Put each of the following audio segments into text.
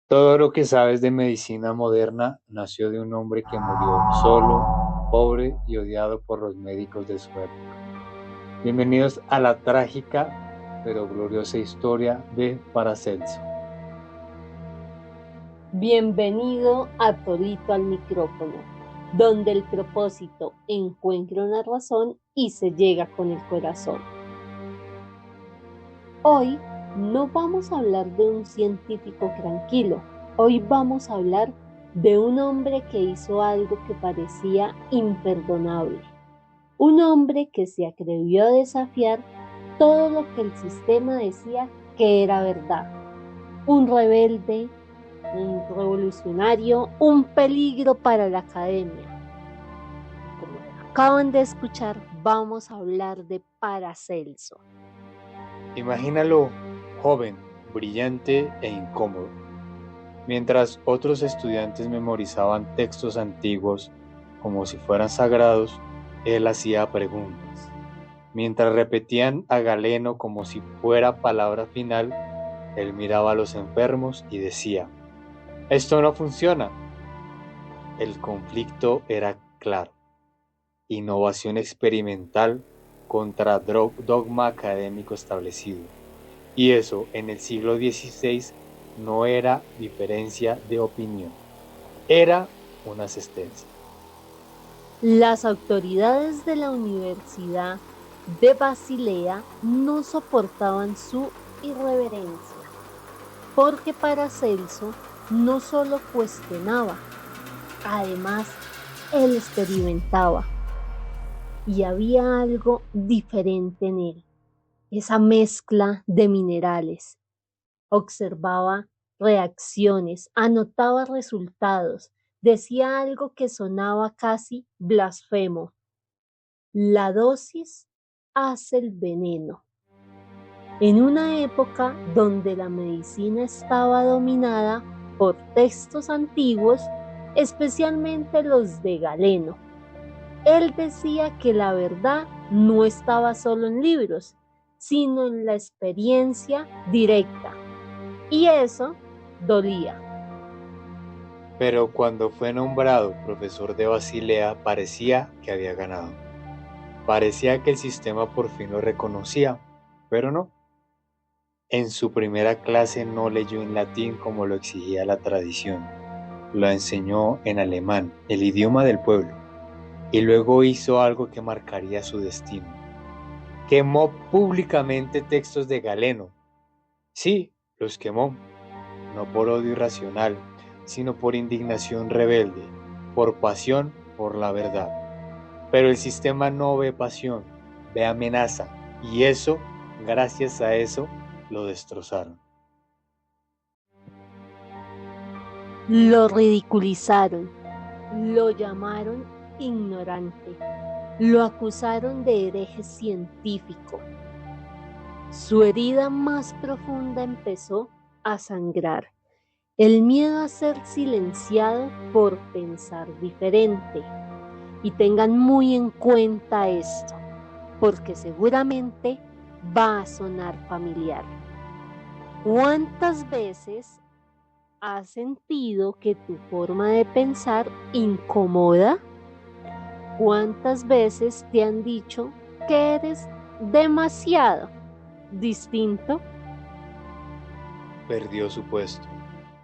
Todo lo que sabes de medicina moderna nació de un hombre que murió solo, pobre y odiado por los médicos de su época. Bienvenidos a la trágica pero gloriosa historia de Paracelso. Bienvenido a Torito al micrófono, donde el propósito encuentra una razón y se llega con el corazón. Hoy no vamos a hablar de un científico tranquilo, hoy vamos a hablar de un hombre que hizo algo que parecía imperdonable, un hombre que se atrevió a desafiar todo lo que el sistema decía que era verdad, un rebelde, un revolucionario, un peligro para la academia. Como acaban de escuchar, vamos a hablar de Paracelso. Imagínalo joven, brillante e incómodo. Mientras otros estudiantes memorizaban textos antiguos como si fueran sagrados, él hacía preguntas. Mientras repetían a Galeno como si fuera palabra final, él miraba a los enfermos y decía: esto no funciona. El conflicto era claro: innovación experimental contra dogma académico establecido. Y eso en el siglo XVI no era diferencia de opinión, era una asistencia. Las autoridades de la Universidad de Basilea no soportaban su irreverencia, porque Paracelso no solo cuestionaba, además él experimentaba y había algo diferente en él, esa mezcla de minerales. Observaba reacciones, anotaba resultados, decía algo que sonaba casi blasfemo. La dosis hace el veneno. En una época donde la medicina estaba dominada por textos antiguos, especialmente los de Galeno, él decía que la verdad no estaba solo en libros, sino en la experiencia directa. Y eso dolía. Pero cuando fue nombrado profesor de Basilea parecía que había ganado. Parecía que el sistema por fin lo reconocía, pero no. En su primera clase no leyó en latín como lo exigía la tradición. Lo enseñó en alemán, el idioma del pueblo, y luego hizo algo que marcaría su destino. Quemó públicamente textos de Galeno. Sí, los quemó, no por odio irracional, sino por indignación rebelde, por pasión por la verdad. Pero el sistema no ve pasión, ve amenaza, y eso, gracias a eso, lo destrozaron. Lo ridiculizaron, lo llamaron ignorante, lo acusaron de hereje científico. Su herida más profunda empezó a sangrar. El miedo a ser silenciado por pensar diferente. Y tengan muy en cuenta esto, porque seguramente va a sonar familiar. ¿Cuántas veces has sentido que tu forma de pensar incomoda? ¿Cuántas veces te han dicho que eres demasiado distinto? Perdió su puesto,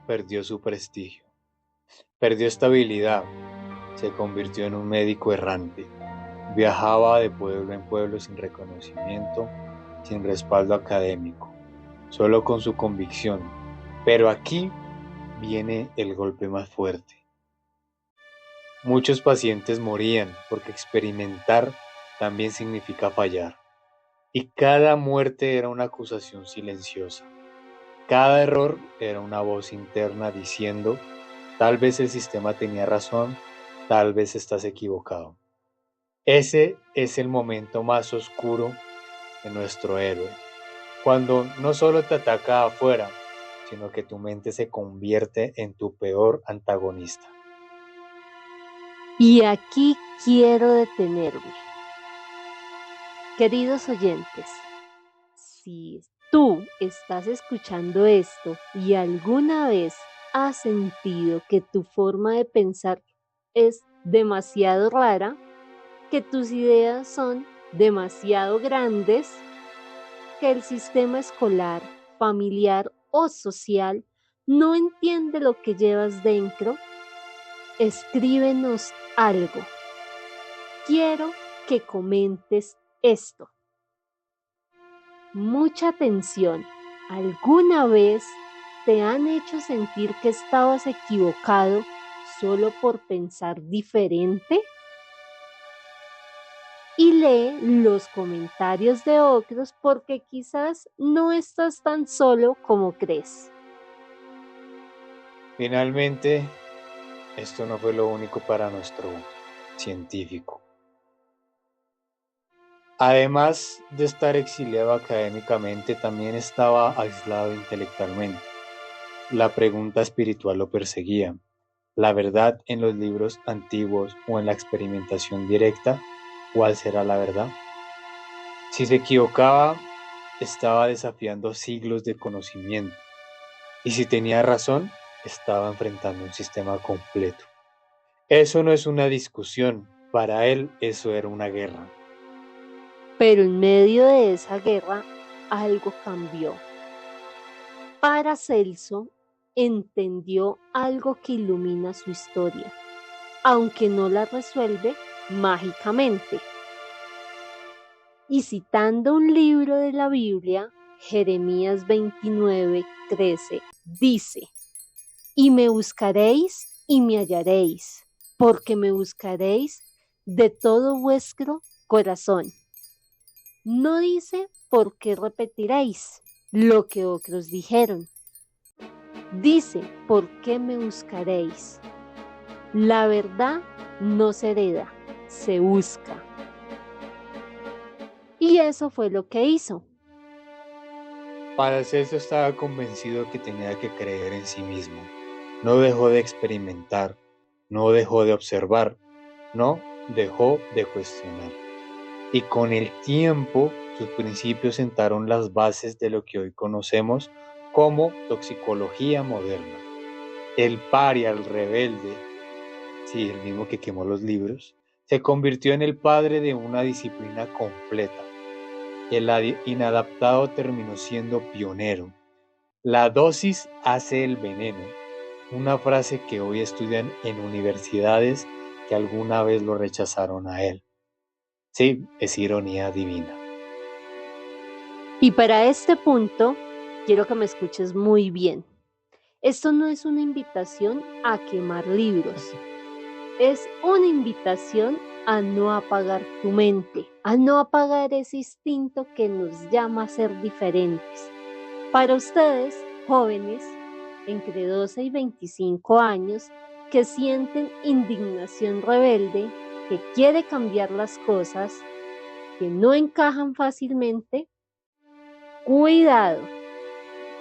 perdió su prestigio, perdió estabilidad, se convirtió en un médico errante. Viajaba de pueblo en pueblo sin reconocimiento, sin respaldo académico, solo con su convicción. Pero aquí viene el golpe más fuerte. Muchos pacientes morían porque experimentar también significa fallar. Y cada muerte era una acusación silenciosa. Cada error era una voz interna diciendo: tal vez el sistema tenía razón, tal vez estás equivocado. Ese es el momento más oscuro de nuestro héroe, cuando no solo te ataca afuera, sino que tu mente se convierte en tu peor antagonista. Y aquí quiero detenerme. Queridos oyentes, si tú estás escuchando esto y alguna vez has sentido que tu forma de pensar es demasiado rara, que tus ideas son demasiado grandes, que el sistema escolar, familiar o social no entiende lo que llevas dentro? Escríbenos algo. Quiero que comentes esto. Mucha atención. ¿Alguna vez te han hecho sentir que estabas equivocado solo por pensar diferente? Y lee los comentarios de otros porque quizás no estás tan solo como crees. Finalmente, esto no fue lo único para nuestro científico. Además de estar exiliado académicamente, también estaba aislado intelectualmente. La pregunta espiritual lo perseguía. ¿La verdad en los libros antiguos o en la experimentación directa? ¿Cuál será la verdad? Si se equivocaba, estaba desafiando siglos de conocimiento. Y si tenía razón, estaba enfrentando un sistema completo. Eso no es una discusión, para él eso era una guerra. Pero en medio de esa guerra, algo cambió. Paracelso entendió algo que ilumina su historia, aunque no la resuelve mágicamente. Y citando un libro de la Biblia, Jeremías 29:13, dice: Y me buscaréis y me hallaréis, porque me buscaréis de todo vuestro corazón. No dice por qué repetiréis lo que otros dijeron. Dice por qué me buscaréis. La verdad no se hereda, se busca. Y eso fue lo que hizo. Paracelso estaba convencido que tenía que creer en sí mismo. No dejó de experimentar, no dejó de observar, no dejó de cuestionar. Y con el tiempo, sus principios sentaron las bases de lo que hoy conocemos como toxicología moderna. El paria, el rebelde, sí, el mismo que quemó los libros, se convirtió en el padre de una disciplina completa. El inadaptado terminó siendo pionero. La dosis hace el veneno, una frase que hoy estudian en universidades que alguna vez lo rechazaron a él. Sí, es ironía divina. Y para este punto, quiero que me escuches muy bien. Esto no es una invitación a quemar libros, es una invitación a no apagar tu mente, a no apagar ese instinto que nos llama a ser diferentes. Para ustedes, jóvenes, entre 12 y 25 años, que sienten indignación rebelde, que quiere cambiar las cosas, que no encajan fácilmente, cuidado.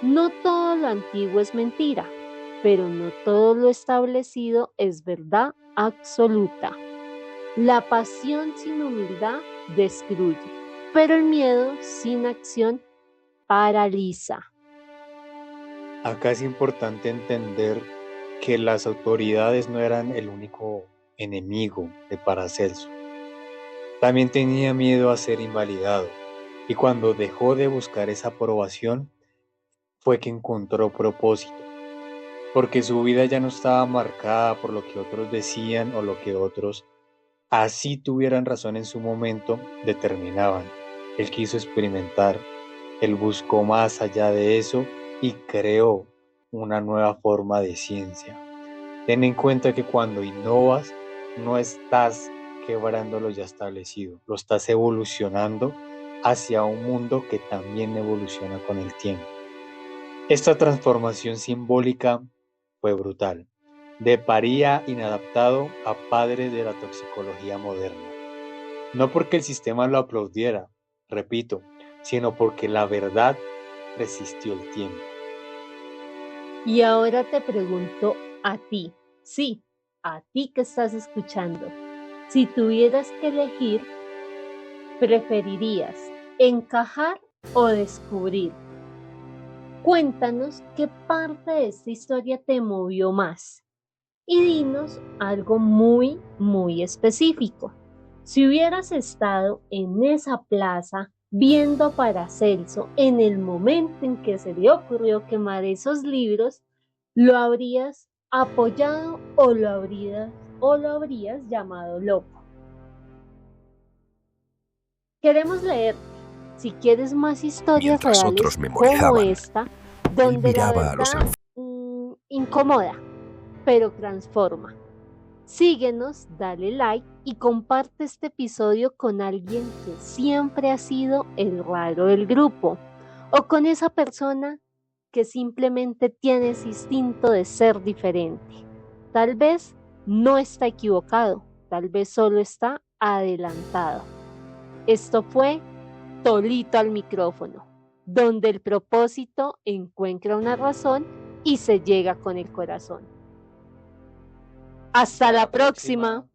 No todo lo antiguo es mentira, pero no todo lo establecido es verdad absoluta. La pasión sin humildad destruye, pero el miedo sin acción paraliza. Acá es importante entender que las autoridades no eran el único enemigo de Paracelso. También tenía miedo a ser invalidado, y cuando dejó de buscar esa aprobación, fue que encontró propósito, porque su vida ya no estaba marcada por lo que otros decían o lo que otros, así tuvieran razón en su momento, determinaban. Él quiso experimentar, él buscó más allá de eso y creó una nueva forma de ciencia. Ten en cuenta que cuando innovas, no estás quebrando lo ya establecido, lo estás evolucionando hacia un mundo que también evoluciona con el tiempo. Esta transformación simbólica fue brutal, de paría inadaptado a padre de la toxicología moderna. No porque el sistema lo aplaudiera, repito, sino porque la verdad resistió el tiempo. Y ahora te pregunto a ti, sí, a ti que estás escuchando, si tuvieras que elegir, ¿preferirías encajar o descubrir? Cuéntanos qué parte de esta historia te movió más y dinos algo muy, muy específico. Si hubieras estado en esa plaza viendo a Paracelso en el momento en que se le ocurrió quemar esos libros, ¿lo habrías apoyado o lo habrías llamado loco? Queremos leerte. Si quieres más historias Mientras reales otros como memorizaban, esta, donde la miraba a los verdad incomoda, pero transforma. Síguenos, dale like y comparte este episodio con alguien que siempre ha sido el raro del grupo o con esa persona que simplemente tiene ese instinto de ser diferente. Tal vez no está equivocado, tal vez solo está adelantado. Esto fue Tolito al micrófono, donde el propósito encuentra una razón y se llega con el corazón. Hasta la próxima.